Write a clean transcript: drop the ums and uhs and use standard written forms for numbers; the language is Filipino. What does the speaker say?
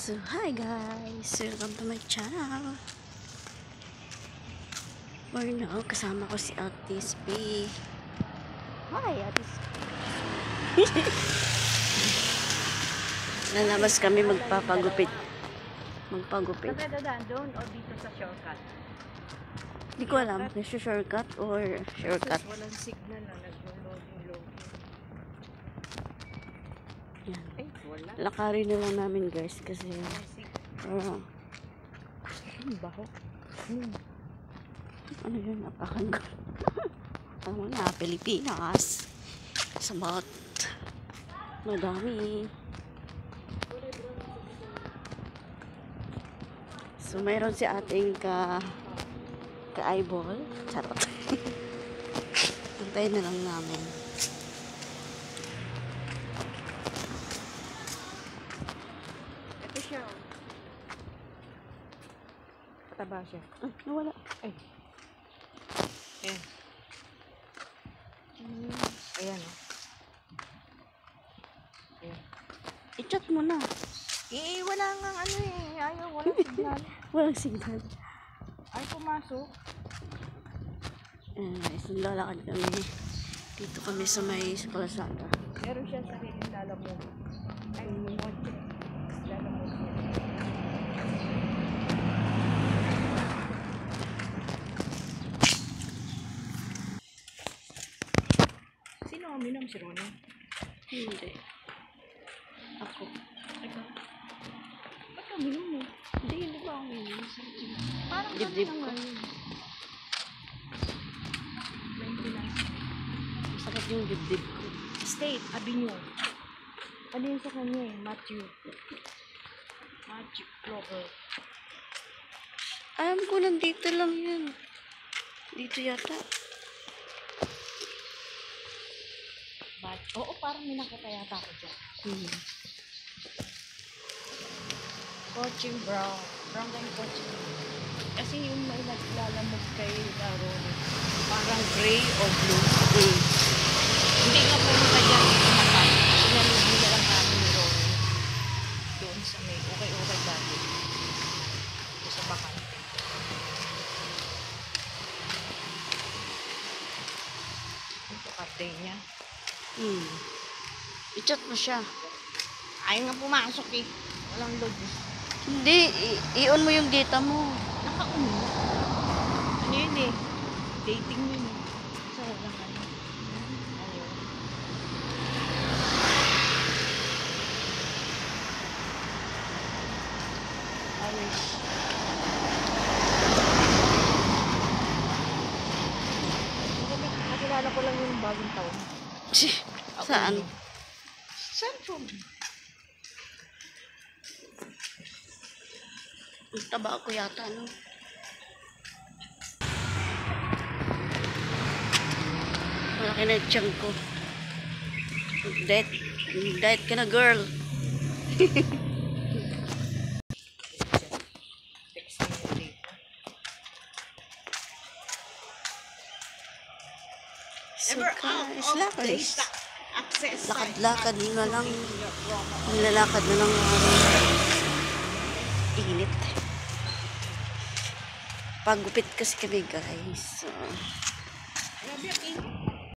So, hi guys! Welcome to my channel. For now, kasama ko si Atis P. Hi, Atis P. Lalabas kami magpapagupit. Magpagupit. Saan dadaan? Doon o dito sa shortcut? Hindi ko alam kung shortcut or shortcut. Walang signal na nag-loading. Yan. Ay, wala. Lakarin na lang namin guys kasi Baho. ano yun? Apakan ko. Tama na, Pilipinas. Sabat. Madami. So, mayroon si ating ka-eyeball. Charot. Antayin na lang namin. Ito siya. Pataba siya. Ay, nawala. Ay. Ayan. Ayan o. Ayan. I-chat mo na. Wala nga ano eh. Ayaw, walang signal. Walang signal. Ay, pumasok. Guys, lalakad kami. Dito kami sa may Kalsada. Meron siya sariling lalamog. Ay, kotse. Lalamog. Sino ang minom? Si Ronnie? Hindi. Ako. Ikaw? Ba't ka minom mo? Hindi ba ako yun? Parang Dibdib kami ko. lang ngayon. Maintenance. Masakit yung dibdib ko. State Avenue. Ano yun sa kanya eh? Matthew Clover. Alam ko, nandito lang yun. Dito yata. Oo, parang may nakita yata ako dyan. Coaching brown. Brown kami coaching. Kasi yung may naglalamog kay Ronnie, parang gray o blue. Hindi nga pumunta dyan kumakan. Sinalubin na lang kami ni Ronnie. Doon sa may okay dati. Doon sa bakante. Ito birthday niya. I-chat mo siya. Ayaw nga pumasok eh. Walang load eh. Hindi. I-on mo yung data mo. Naka-on mo. Ano yun eh? Dating yun eh. So, walang ano. Ayun. Ayos. Nakilala ko lang yung bagong taon. Saan? Centrum. Taba ako yata, no? Malaki na yung tiyan ko. Diet ka na, girl. So guys, lakad-lakad na lang. Nilalakad na lang init. Pagupit kasi kami guys. So, Grabe ang init.